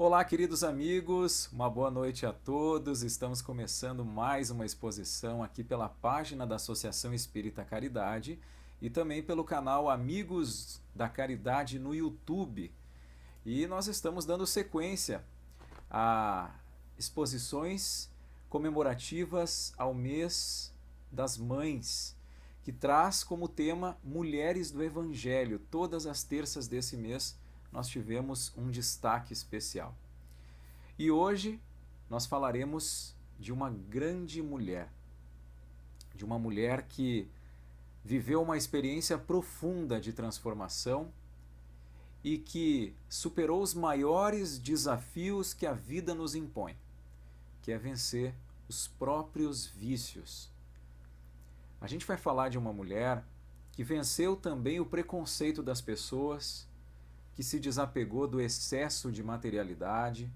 Olá, queridos amigos, uma boa noite a todos. Estamos começando mais uma exposição aqui pela página da Associação Espírita Caridade e também pelo canal Amigos da Caridade no YouTube. E nós estamos dando sequência a exposições comemorativas ao mês das mães, que traz como tema Mulheres do Evangelho. Todas as terças desse mês nós tivemos um destaque especial. E hoje nós falaremos de uma grande mulher, de uma mulher que viveu uma experiência profunda de transformação e que superou os maiores desafios que a vida nos impõe, que é vencer os próprios vícios. A gente vai falar de uma mulher que venceu também o preconceito das pessoas, que se desapegou do excesso de materialidade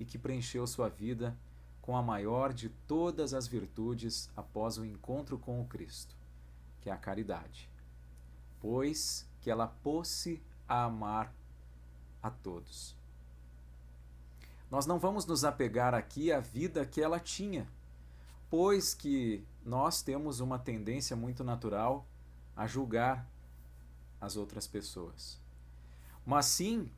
e que preencheu sua vida com a maior de todas as virtudes após o encontro com o Cristo, que é a caridade, pois que ela pôs-se a amar a todos. Nós não vamos nos apegar aqui à vida que ela tinha, pois que nós temos uma tendência muito natural a julgar as outras pessoas. Mas sim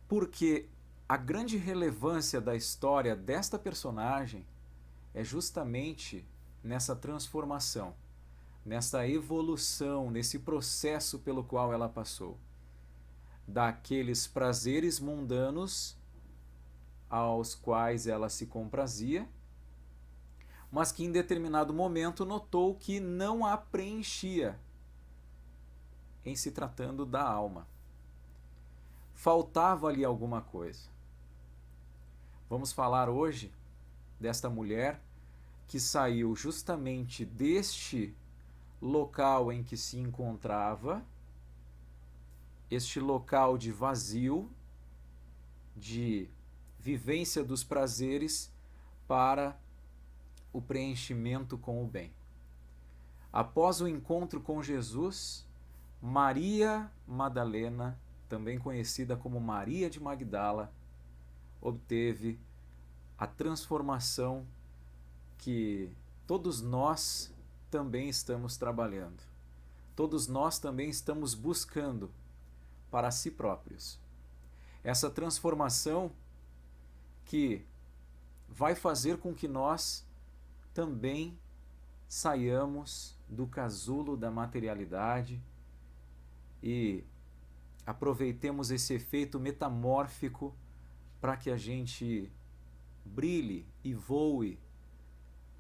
porque a grande relevância da história desta personagem é justamente nessa transformação, nessa evolução, nesse processo pelo qual ela passou. Daqueles prazeres mundanos aos quais ela se comprazia, mas que em determinado momento notou que não a preenchia em se tratando da alma. Faltava ali alguma coisa. Vamos falar hoje desta mulher que saiu justamente deste local em que se encontrava, este local de vazio, de vivência dos prazeres, para o preenchimento com o bem. Após o encontro com Jesus, Maria Madalena, também conhecida como Maria de Magdala, obteve a transformação que todos nós também estamos trabalhando. Todos nós também estamos buscando para si próprios. Essa transformação que vai fazer com que nós também saiamos do casulo da materialidade e aproveitemos esse efeito metamórfico para que a gente brilhe e voe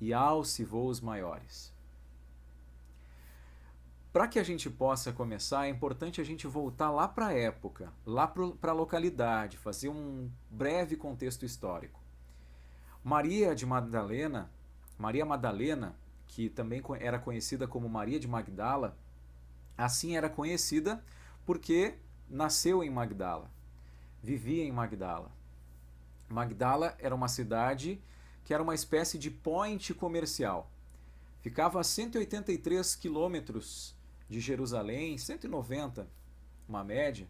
e alce voos maiores. Para que a gente possa começar, é importante a gente voltar lá para a época, lá para a localidade, fazer um breve contexto histórico. Maria Madalena, que também era conhecida como Maria de Magdala, assim era conhecida porque nasceu em Magdala, vivia em Magdala. Magdala era uma cidade que era uma espécie de point comercial. Ficava a 183 quilômetros de Jerusalém, 190, uma média,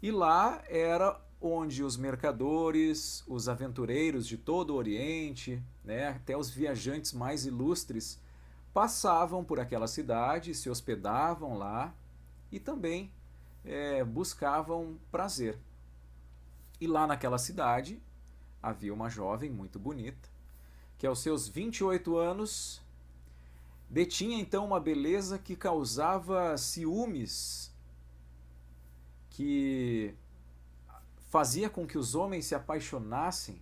e lá era onde os mercadores, os aventureiros de todo o Oriente, até os viajantes mais ilustres, passavam por aquela cidade, se hospedavam lá e também buscavam prazer. E lá naquela cidade havia uma jovem muito bonita, que aos seus 28 anos detinha então uma beleza que causava ciúmes, que fazia com que os homens se apaixonassem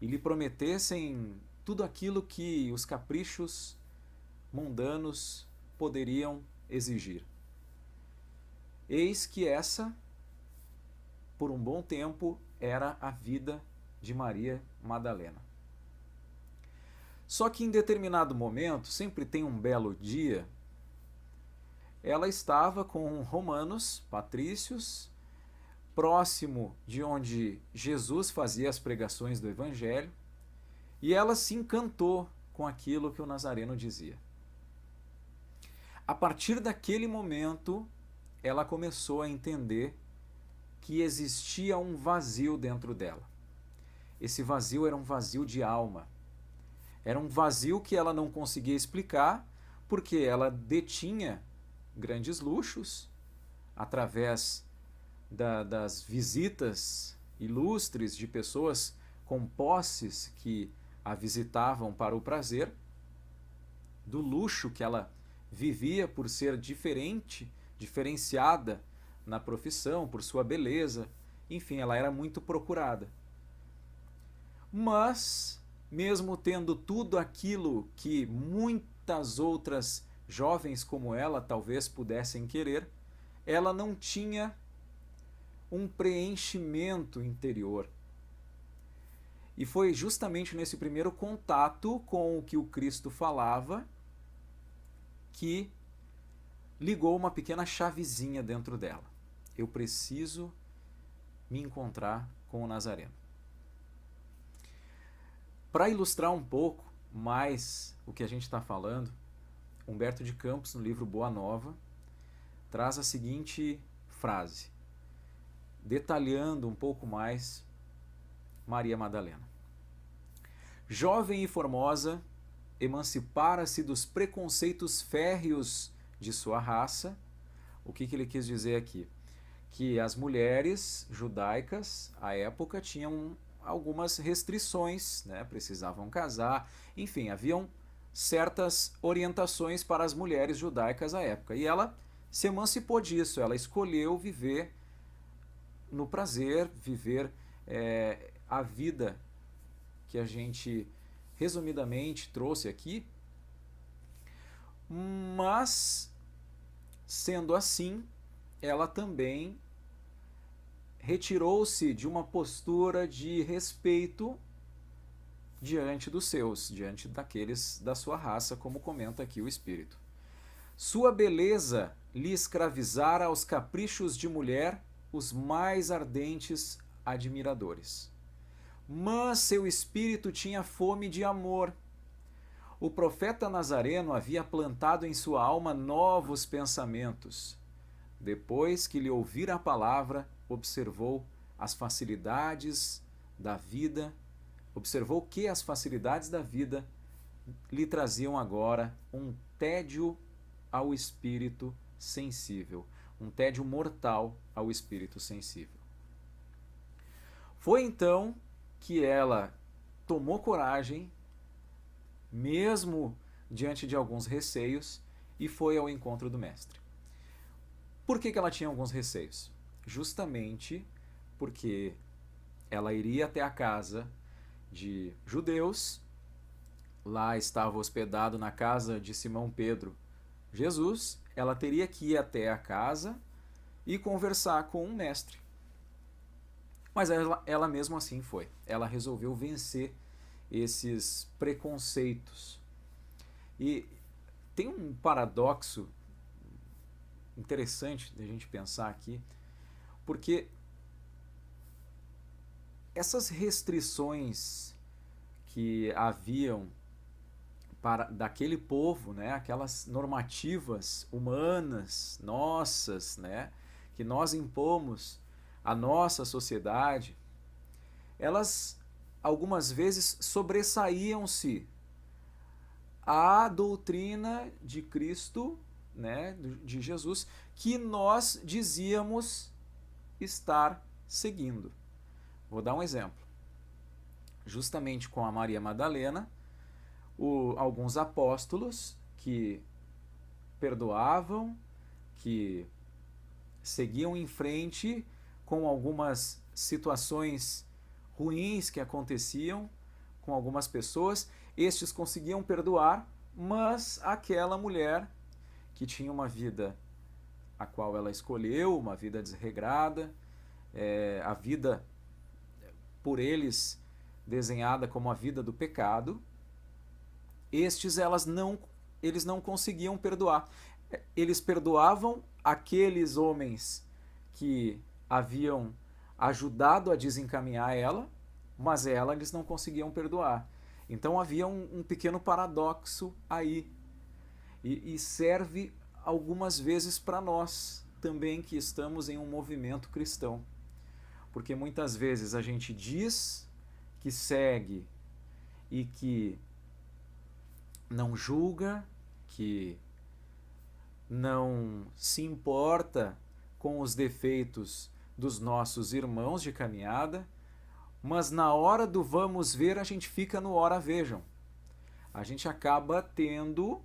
e lhe prometessem tudo aquilo que os caprichos mundanos poderiam exigir. Eis que essa, por um bom tempo, era a vida de Maria Madalena. Só que em determinado momento, sempre tem um belo dia, ela estava com romanos, patrícios, próximo de onde Jesus fazia as pregações do Evangelho, e ela se encantou com aquilo que o Nazareno dizia. A partir daquele momento, ela começou a entender que existia um vazio dentro dela. Esse vazio era um vazio de alma. Era um vazio que ela não conseguia explicar, porque ela detinha grandes luxos através das visitas ilustres de pessoas com posses que a visitavam para o prazer, do luxo que ela vivia por ser diferenciada na profissão, por sua beleza. Enfim, ela era muito procurada. Mas, mesmo tendo tudo aquilo que muitas outras jovens como ela talvez pudessem querer, ela não tinha um preenchimento interior. E foi justamente nesse primeiro contato com o que o Cristo falava que ligou uma pequena chavezinha dentro dela. Eu preciso me encontrar com o Nazareno. Para ilustrar um pouco mais o que a gente está falando, Humberto de Campos, no livro Boa Nova, traz a seguinte frase, detalhando um pouco mais Maria Madalena. Jovem e formosa, emancipara-se dos preconceitos férreos de sua raça. O que ele quis dizer aqui? Que as mulheres judaicas, à época, tinham algumas restrições, né? Precisavam casar, enfim, haviam certas orientações para as mulheres judaicas à época. E ela se emancipou disso, ela escolheu viver no prazer, viver a vida que a gente resumidamente trouxe aqui, mas, sendo assim, ela também retirou-se de uma postura de respeito diante dos seus, diante daqueles da sua raça, como comenta aqui o Espírito. Sua beleza lhe escravizara aos caprichos de mulher os mais ardentes admiradores. Mas seu espírito tinha fome de amor. O profeta Nazareno havia plantado em sua alma novos pensamentos. Depois que lhe ouvira a palavra, observou as facilidades da vida, observou que as facilidades da vida lhe traziam agora um tédio ao espírito sensível, um tédio mortal ao espírito sensível. Foi então que ela tomou coragem, mesmo diante de alguns receios, e foi ao encontro do Mestre. Por que ela tinha alguns receios? Justamente porque ela iria até a casa de judeus, lá estava hospedado na casa de Simão Pedro Jesus, ela teria que ir até a casa e conversar com um mestre. Mas ela mesmo assim foi. Ela resolveu vencer esses preconceitos. E tem um paradoxo interessante de a gente pensar aqui, porque essas restrições que haviam daquele povo, né, aquelas normativas humanas nossas, né, que nós impomos à nossa sociedade, elas algumas vezes sobressaíam-se à doutrina de Cristo, né, de Jesus, que nós dizíamos estar seguindo. Vou dar um exemplo. Justamente com a Maria Madalena, alguns apóstolos que perdoavam, que seguiam em frente com algumas situações ruins que aconteciam com algumas pessoas, estes conseguiam perdoar, mas aquela mulher que tinha uma vida a qual ela escolheu, uma vida desregrada, a vida por eles desenhada como a vida do pecado, eles não conseguiam perdoar. Eles perdoavam aqueles homens que haviam ajudado a desencaminhar ela, mas eles não conseguiam perdoar. Então havia um pequeno paradoxo aí. E serve algumas vezes para nós também que estamos em um movimento cristão. Porque muitas vezes a gente diz que segue e que não julga, que não se importa com os defeitos dos nossos irmãos de caminhada, mas na hora do vamos ver a gente fica no ora vejam. A gente acaba tendo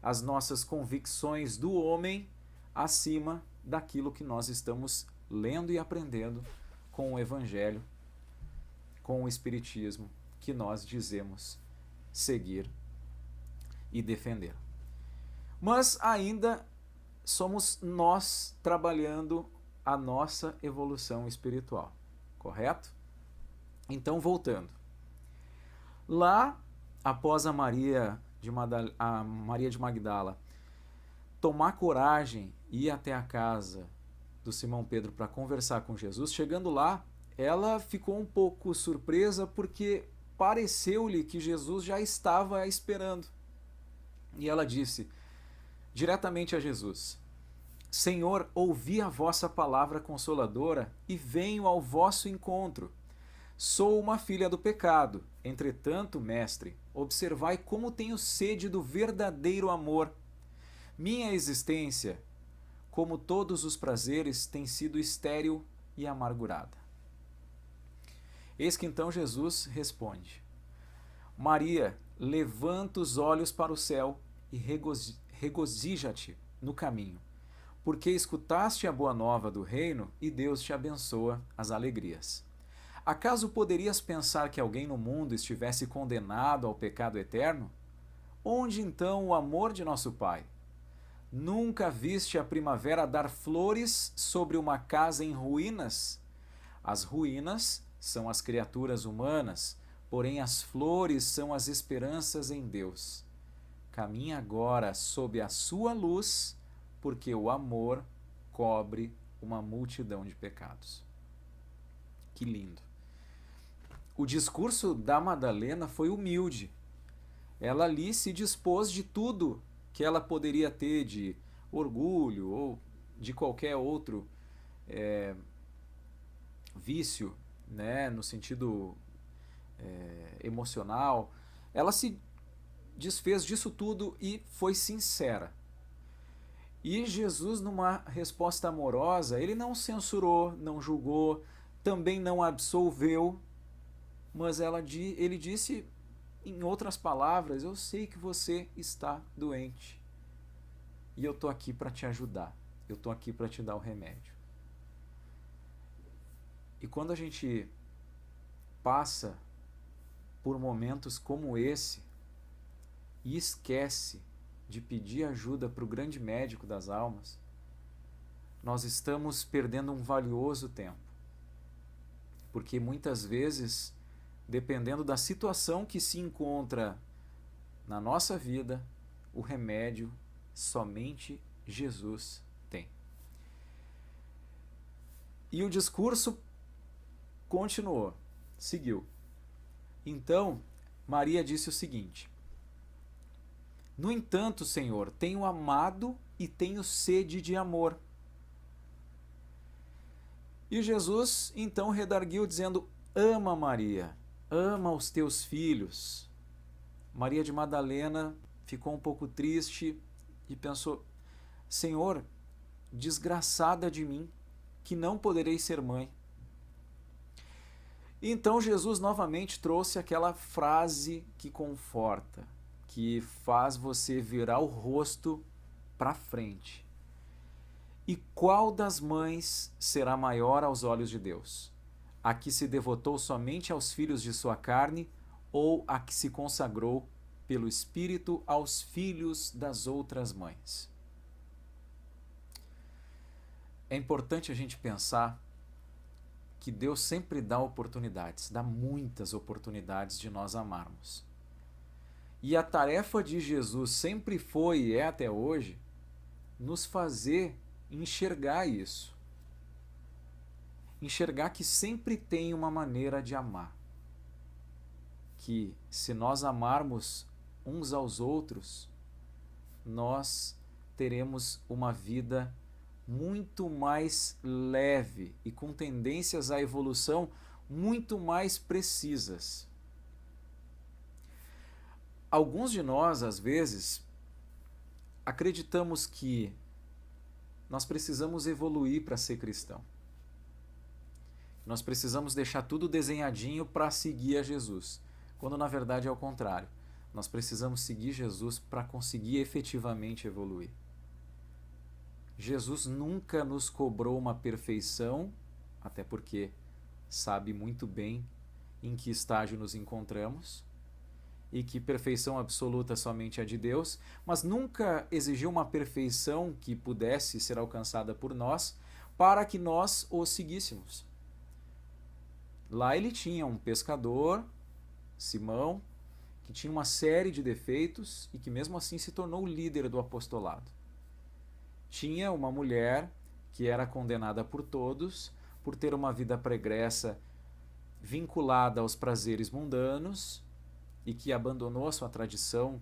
as nossas convicções do homem acima daquilo que nós estamos lendo e aprendendo com o Evangelho, com o Espiritismo, que nós dizemos seguir e defender. Mas ainda somos nós trabalhando a nossa evolução espiritual, correto? Então, voltando. Lá, após a Maria de Magdala tomar coragem e ir até a casa do Simão Pedro para conversar com Jesus, chegando lá, ela ficou um pouco surpresa porque pareceu-lhe que Jesus já estava a esperando. E ela disse diretamente a Jesus: Senhor, ouvi a vossa palavra consoladora e venho ao vosso encontro. Sou uma filha do pecado. Entretanto, mestre, observai como tenho sede do verdadeiro amor. Minha existência, como todos os prazeres, tem sido estéril e amargurada. Eis que então Jesus responde: Maria, levanta os olhos para o céu e regozija-te no caminho, porque escutaste a boa nova do reino e Deus te abençoa as alegrias. Acaso poderias pensar que alguém no mundo estivesse condenado ao pecado eterno? Onde então o amor de nosso Pai? Nunca viste a primavera dar flores sobre uma casa em ruínas? As ruínas são as criaturas humanas, porém as flores são as esperanças em Deus. Caminha agora sob a sua luz, porque o amor cobre uma multidão de pecados. Que lindo! O discurso da Madalena foi humilde. Ela ali se dispôs de tudo que ela poderia ter de orgulho ou de qualquer outro vício, né, no sentido emocional. Ela se desfez disso tudo e foi sincera. E Jesus, numa resposta amorosa, ele não censurou, não julgou, também não absolveu, mas ele disse, em outras palavras, eu sei que você está doente e eu estou aqui para te ajudar, eu estou aqui para te dar o remédio. E quando a gente passa por momentos como esse e esquece de pedir ajuda para o grande médico das almas, nós estamos perdendo um valioso tempo. Porque muitas vezes, dependendo da situação que se encontra na nossa vida, o remédio somente Jesus tem. E o discurso continuou, seguiu. Então, Maria disse o seguinte: No entanto, Senhor, tenho amado e tenho sede de amor. E Jesus então redarguiu dizendo: Ama, Maria, ama os teus filhos. Maria de Madalena ficou um pouco triste e pensou: Senhor, desgraçada de mim, que não poderei ser mãe. Então Jesus novamente trouxe aquela frase que conforta, que faz você virar o rosto para frente. E qual das mães será maior aos olhos de Deus? A que se devotou somente aos filhos de sua carne ou a que se consagrou pelo Espírito aos filhos das outras mães? É importante a gente pensar que Deus sempre dá oportunidades, dá muitas oportunidades de nós amarmos. E a tarefa de Jesus sempre foi e é até hoje nos fazer enxergar isso. Enxergar que sempre tem uma maneira de amar. Que se nós amarmos uns aos outros, nós teremos uma vida muito mais leve e com tendências à evolução muito mais precisas. Alguns de nós, às vezes, acreditamos que nós precisamos evoluir para ser cristão. Nós precisamos deixar tudo desenhadinho para seguir a Jesus, quando na verdade é o contrário. Nós precisamos seguir Jesus para conseguir efetivamente evoluir. Jesus nunca nos cobrou uma perfeição, até porque sabe muito bem em que estágio nos encontramos e que perfeição absoluta somente é de Deus, mas nunca exigiu uma perfeição que pudesse ser alcançada por nós para que nós o seguíssemos. Lá ele tinha um pescador, Simão, que tinha uma série de defeitos e que mesmo assim se tornou o líder do apostolado. Tinha uma mulher que era condenada por todos por ter uma vida pregressa vinculada aos prazeres mundanos e que abandonou a sua tradição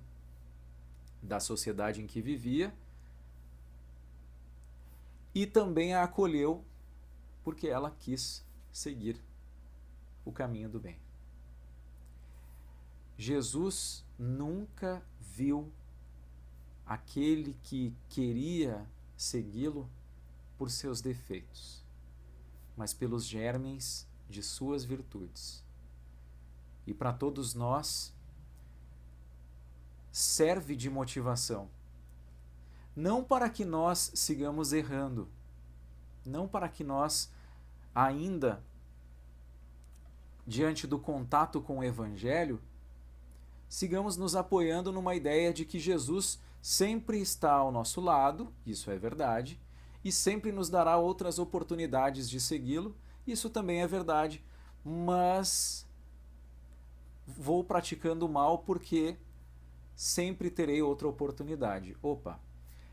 da sociedade em que vivia e também a acolheu porque ela quis seguir o caminho do bem. Jesus nunca viu aquele que queria segui-lo por seus defeitos, mas pelos germens de suas virtudes. E para todos nós serve de motivação, não para que nós sigamos errando, não para que nós ainda, diante do contato com o Evangelho, sigamos nos apoiando numa ideia de que Jesus sempre está ao nosso lado, isso é verdade, e sempre nos dará outras oportunidades de segui-lo, isso também é verdade, mas vou praticando mal porque sempre terei outra oportunidade. Opa,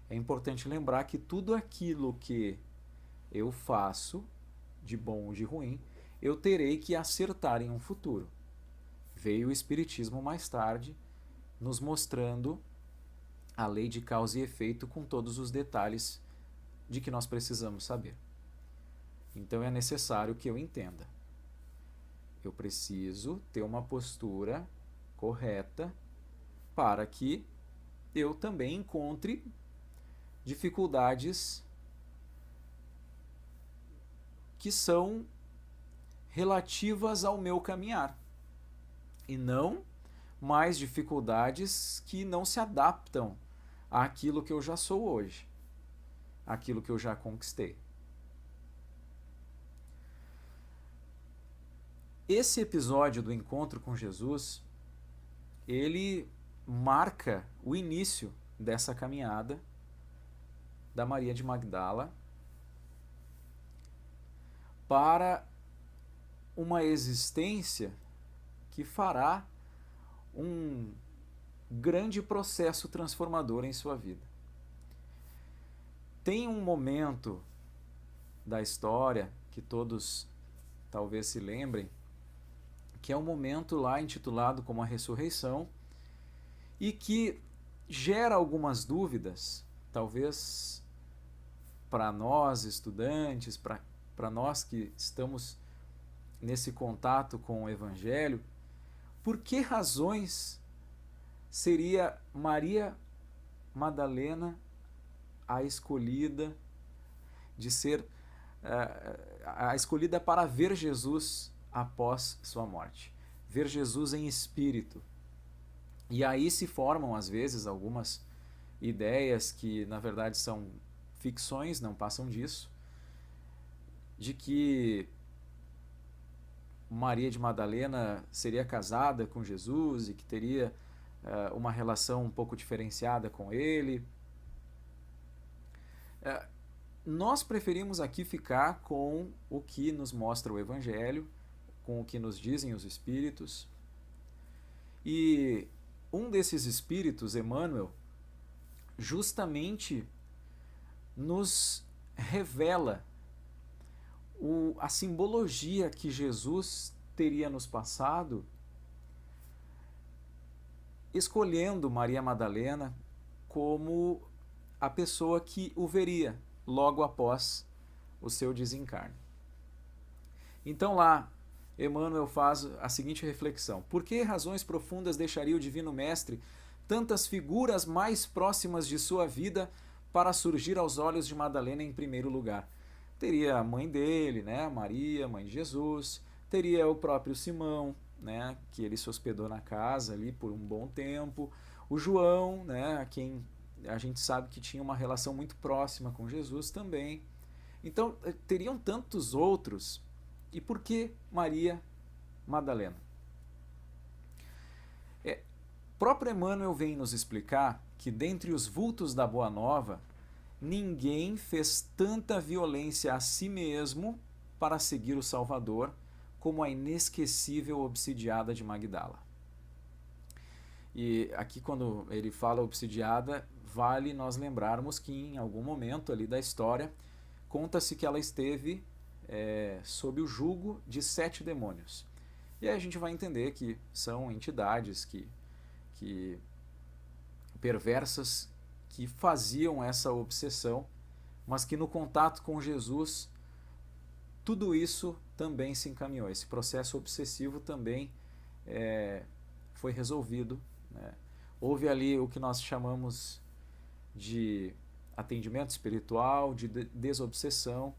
é importante lembrar que tudo aquilo que eu faço, de bom ou de ruim, eu terei que acertar em um futuro. Veio o Espiritismo mais tarde, nos mostrando a lei de causa e efeito com todos os detalhes de que nós precisamos saber. Então é necessário que eu entenda. Eu preciso ter uma postura correta para que eu também encontre dificuldades que são relativas ao meu caminhar e não mais dificuldades que não se adaptam àquilo que eu já sou hoje, àquilo que eu já conquistei. Esse episódio do encontro com Jesus, ele marca o início dessa caminhada da Maria de Magdala para uma existência que fará um grande processo transformador em sua vida. Tem um momento da história que todos talvez se lembrem, que é um momento lá intitulado como a ressurreição e que gera algumas dúvidas, talvez para nós estudantes, para nós que estamos nesse contato com o Evangelho, por que razões seria Maria Madalena a escolhida de ser a escolhida para ver Jesus após sua morte, ver Jesus em espírito. E aí se formam às vezes algumas ideias que na verdade são ficções, não passam disso, de que Maria de Madalena seria casada com Jesus e que teria uma relação um pouco diferenciada com ele. Nós preferimos aqui ficar com o que nos mostra o Evangelho, com o que nos dizem os Espíritos. E um desses Espíritos, Emmanuel, justamente nos revela a simbologia que Jesus teria nos passado, escolhendo Maria Madalena como a pessoa que o veria logo após o seu desencarne. Então lá, Emmanuel faz a seguinte reflexão: por que razões profundas deixaria o Divino Mestre tantas figuras mais próximas de sua vida para surgir aos olhos de Madalena em primeiro lugar? Teria a mãe dele, né, Maria, mãe de Jesus, teria o próprio Simão, né, que ele se hospedou na casa ali por um bom tempo, o João, né, a quem a gente sabe que tinha uma relação muito próxima com Jesus também. Então, teriam tantos outros. E por que Maria Madalena? Próprio Emmanuel vem nos explicar que dentre os vultos da Boa Nova, ninguém fez tanta violência a si mesmo para seguir o Salvador como a inesquecível obsidiada de Magdala. E aqui, quando ele fala obsidiada, vale nós lembrarmos que em algum momento ali da história conta-se que ela esteve sob o jugo de 7 demônios. E aí a gente vai entender que são entidades que perversas que faziam essa obsessão, mas que no contato com Jesus tudo isso também se encaminhou. Esse processo obsessivo também foi resolvido, né? Houve ali o que nós chamamos de atendimento espiritual, de desobsessão,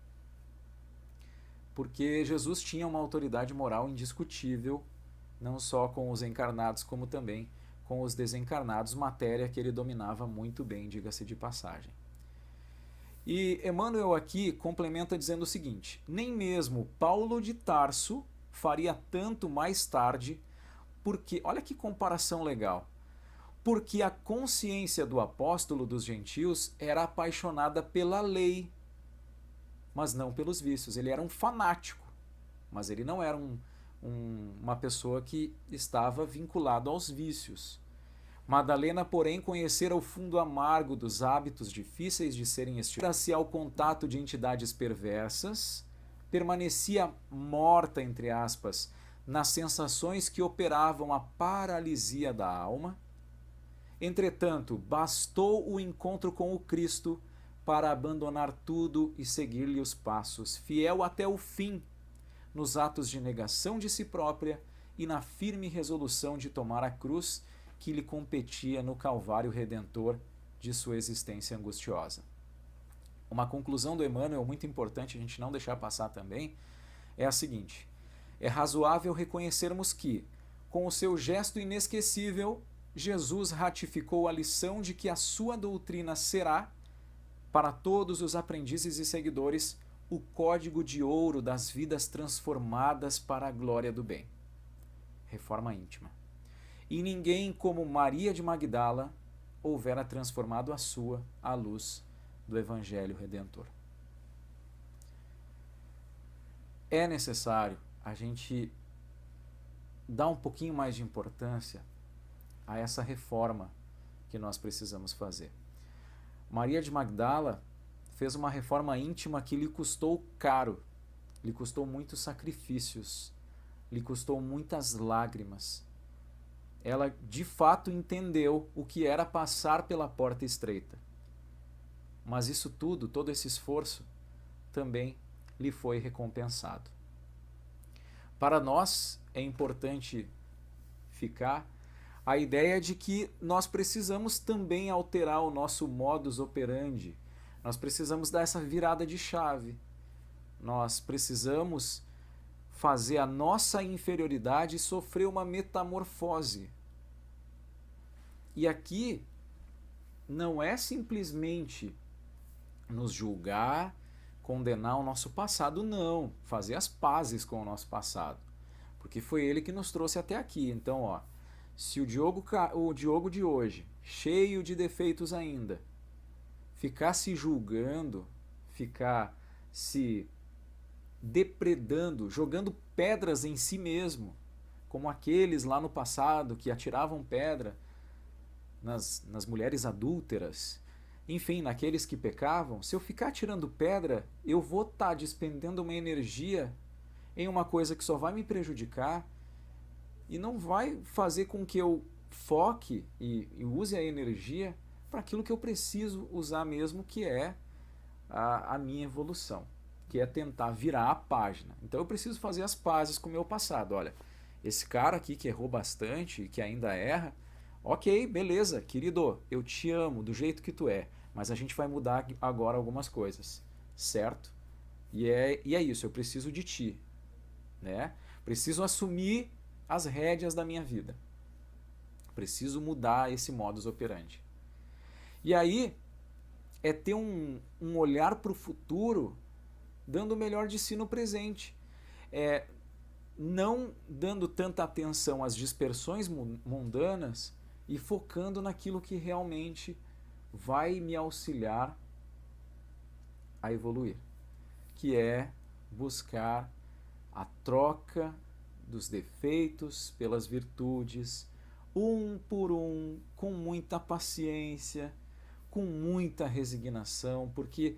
porque Jesus tinha uma autoridade moral indiscutível, não só com os encarnados, como também com os desencarnados, matéria que ele dominava muito bem, diga-se de passagem. E Emmanuel aqui complementa dizendo o seguinte: nem mesmo Paulo de Tarso faria tanto mais tarde, porque, olha que comparação legal, porque a consciência do apóstolo dos gentios era apaixonada pela lei, mas não pelos vícios. Ele era um fanático, mas ele não era uma pessoa que estava vinculado aos vícios. Madalena, porém, conhecera o fundo amargo dos hábitos difíceis de serem extirpados ao contato de entidades perversas, permanecia morta, entre aspas, nas sensações que operavam a paralisia da alma. Entretanto, bastou o encontro com o Cristo para abandonar tudo e seguir-lhe os passos, fiel até o fim, nos atos de negação de si própria e na firme resolução de tomar a cruz que lhe competia no calvário redentor de sua existência angustiosa. Uma conclusão do Emmanuel muito importante a gente não deixar passar também é a seguinte: é razoável reconhecermos que, com o seu gesto inesquecível, Jesus ratificou a lição de que a sua doutrina será, para todos os aprendizes e seguidores, o código de ouro das vidas transformadas para a glória do bem. Reforma íntima. E ninguém como Maria de Magdala houvera transformado a sua à luz do Evangelho Redentor. É necessário a gente dar um pouquinho mais de importância a essa reforma que nós precisamos fazer. Maria de Magdala fez uma reforma íntima que lhe custou caro, lhe custou muitos sacrifícios, lhe custou muitas lágrimas. Ela de fato entendeu o que era passar pela porta estreita. Mas isso tudo, todo esse esforço, também lhe foi recompensado. Para nós é importante ficar a ideia de que nós precisamos também alterar o nosso modus operandi. Nós precisamos dar essa virada de chave. Nós precisamos fazer a nossa inferioridade sofrer uma metamorfose. E aqui não é simplesmente nos julgar, condenar o nosso passado, não. Fazer as pazes com o nosso passado. Porque foi ele que nos trouxe até aqui. Então, ó, se o Diogo de hoje, cheio de defeitos ainda, ficar se julgando, ficar se depredando, jogando pedras em si mesmo, como aqueles lá no passado que atiravam pedra nas mulheres adúlteras, enfim, naqueles que pecavam, se eu ficar atirando pedra, eu vou estar despendendo uma energia em uma coisa que só vai me prejudicar e não vai fazer com que eu foque e use a energia para aquilo que eu preciso usar mesmo, que é a minha evolução, que é tentar virar a página. Então eu preciso fazer as pazes com o meu passado. Olha, esse cara aqui que errou bastante, que ainda erra, ok, beleza, querido, eu te amo do jeito que tu é, mas a gente vai mudar agora algumas coisas, certo? E é isso, eu preciso de ti, né? Preciso assumir as rédeas da minha vida. Preciso mudar esse modus operandi. E aí é ter um olhar para o futuro dando o melhor de si no presente. É, não dando tanta atenção às dispersões mundanas e focando naquilo que realmente vai me auxiliar a evoluir, que é buscar a troca dos defeitos pelas virtudes, um por um, com muita paciência, com muita resignação, porque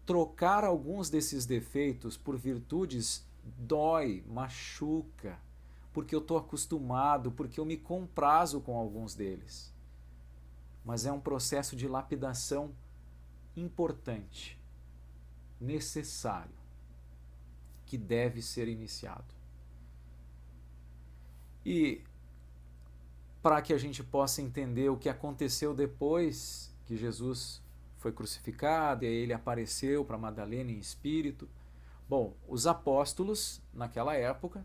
trocar alguns desses defeitos por virtudes dói, machuca, porque eu estou acostumado, porque eu me comprazo com alguns deles. Mas é um processo de lapidação importante, necessário, que deve ser iniciado. E para que a gente possa entender o que aconteceu depois que Jesus foi crucificado e aí ele apareceu para Madalena em espírito. Bom, os apóstolos, naquela época,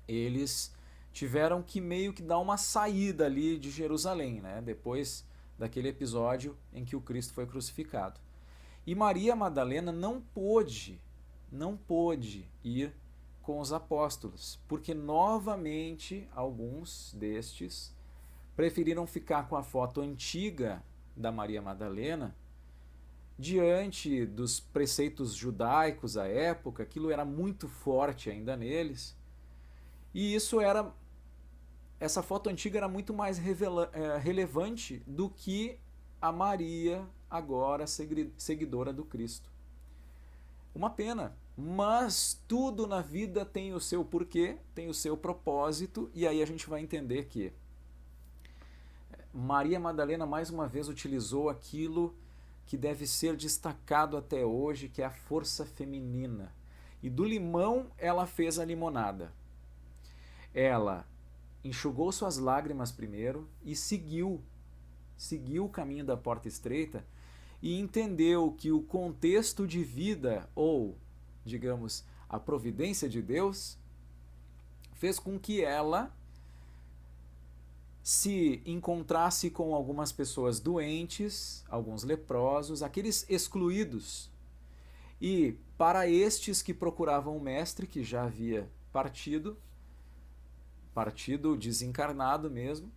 eles tiveram que meio que dar uma saída ali de Jerusalém, né? Depois daquele episódio em que o Cristo foi crucificado. E Maria Madalena não pôde ir com os apóstolos, porque novamente alguns destes preferiram ficar com a foto antiga da Maria Madalena diante dos preceitos judaicos à época, aquilo era muito forte ainda neles, e essa foto antiga era muito mais relevante do que a Maria agora seguidora do Cristo. Uma pena, mas tudo na vida tem o seu porquê, tem o seu propósito, e aí a gente vai entender que Maria Madalena mais uma vez utilizou aquilo que deve ser destacado até hoje, que é a força feminina. E do limão ela fez a limonada. Ela enxugou suas lágrimas primeiro e seguiu o caminho da porta estreita e entendeu que o contexto de vida, ou, digamos, a providência de Deus, fez com que ela se encontrasse com algumas pessoas doentes, alguns leprosos, aqueles excluídos. E para estes que procuravam o mestre, que já havia partido desencarnado mesmo,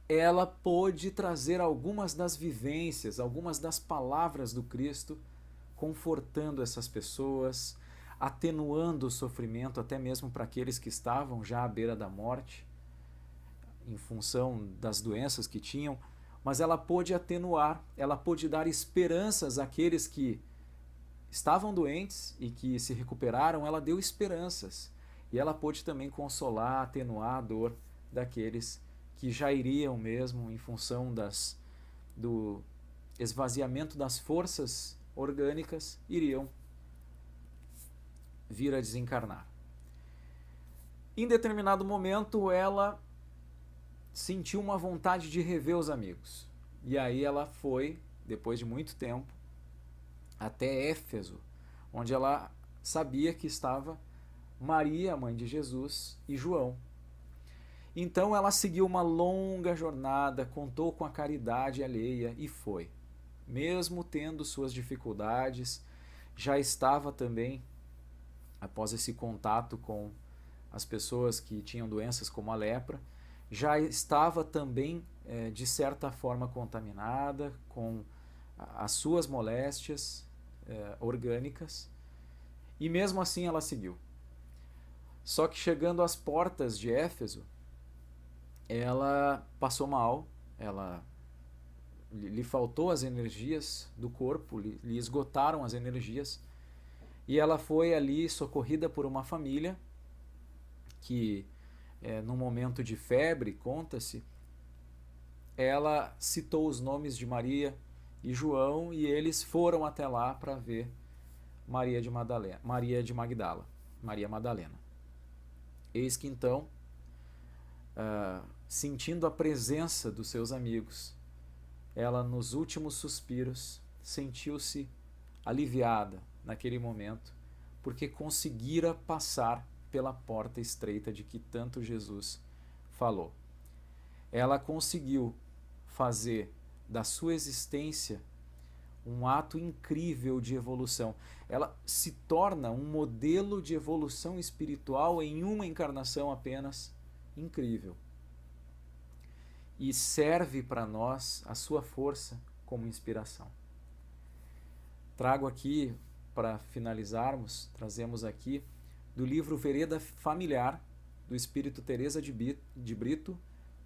ela pôde trazer algumas das vivências, algumas das palavras do Cristo, confortando essas pessoas, atenuando o sofrimento até mesmo para aqueles que estavam já à beira da morte, em função das doenças que tinham, mas ela pôde atenuar, ela pôde dar esperanças àqueles que estavam doentes e que se recuperaram, ela deu esperanças. E ela pôde também consolar, atenuar a dor daqueles que já iriam mesmo em função do esvaziamento das forças orgânicas, iriam vir a desencarnar. Em determinado momento, ela sentiu uma vontade de rever os amigos. E aí ela foi, depois de muito tempo, até Éfeso, onde ela sabia que estava Maria, mãe de Jesus, e João. Então ela seguiu uma longa jornada, contou com a caridade alheia e foi. Mesmo tendo suas dificuldades, já estava também, após esse contato com as pessoas que tinham doenças como a lepra, já estava também, de certa forma, contaminada com as suas moléstias orgânicas, e mesmo assim ela seguiu. Só que chegando às portas de Éfeso, ela passou mal, lhe faltou as energias do corpo, lhe esgotaram as energias, e ela foi ali socorrida por uma família que, num momento de febre, conta-se, ela citou os nomes de Maria e João, e eles foram até lá para ver Maria de Magdala, Maria Madalena. Eis que então, sentindo a presença dos seus amigos, ela nos últimos suspiros sentiu-se aliviada naquele momento, porque conseguira passar pela porta estreita de que tanto Jesus falou. Ela conseguiu fazer da sua existência um ato incrível de evolução. Ela se torna um modelo de evolução espiritual em uma encarnação apenas, incrível. E serve para nós a sua força como inspiração. Trago aqui, para finalizarmos, trazemos aqui do livro Vereda Familiar, do Espírito Teresa de Brito,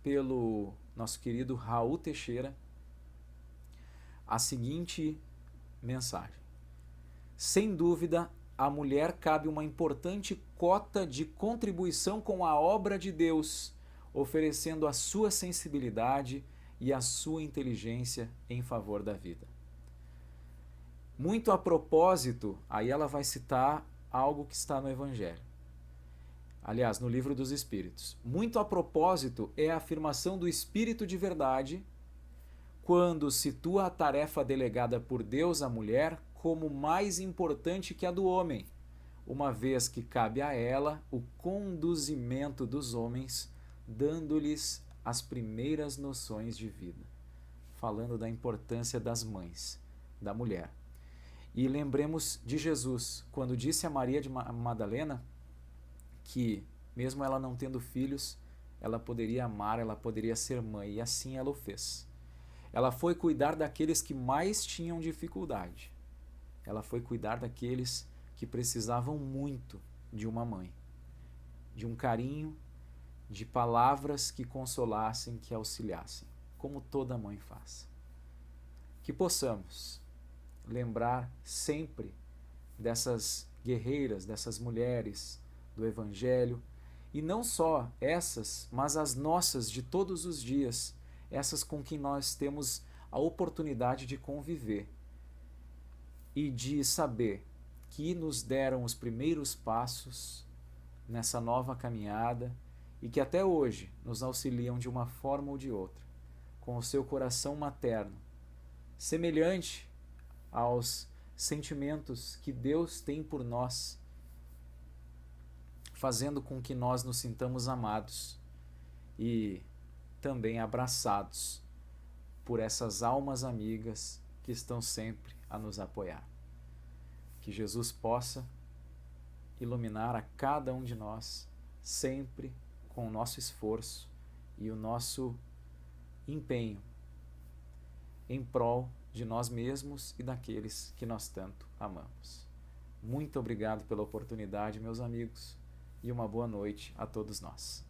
pelo nosso querido Raul Teixeira, a seguinte mensagem: sem dúvida, à mulher cabe uma importante cota de contribuição com a obra de Deus, oferecendo a sua sensibilidade e a sua inteligência em favor da vida. Muito a propósito, aí ela vai citar algo que está no Evangelho. Aliás, no Livro dos Espíritos. Muito a propósito é a afirmação do Espírito de verdade quando situa a tarefa delegada por Deus à mulher como mais importante que a do homem, uma vez que cabe a ela o conduzimento dos homens, dando-lhes as primeiras noções de vida. Falando da importância das mães, da mulher. E lembremos de Jesus, quando disse a Maria de Madalena que, mesmo ela não tendo filhos, ela poderia amar, ela poderia ser mãe, e assim ela o fez. Ela foi cuidar daqueles que mais tinham dificuldade. Ela foi cuidar daqueles que precisavam muito de uma mãe, de um carinho, de palavras que consolassem, que auxiliassem, como toda mãe faz. Que possamos lembrar sempre dessas guerreiras, dessas mulheres do Evangelho, e não só essas, mas as nossas de todos os dias, essas com quem nós temos a oportunidade de conviver e de saber que nos deram os primeiros passos nessa nova caminhada e que até hoje nos auxiliam de uma forma ou de outra, com o seu coração materno, semelhante aos sentimentos que Deus tem por nós, fazendo com que nós nos sintamos amados e também abraçados por essas almas amigas que estão sempre a nos apoiar. Que Jesus possa iluminar a cada um de nós, sempre com o nosso esforço e o nosso empenho em prol de nós mesmos e daqueles que nós tanto amamos. Muito obrigado pela oportunidade, meus amigos, e uma boa noite a todos nós.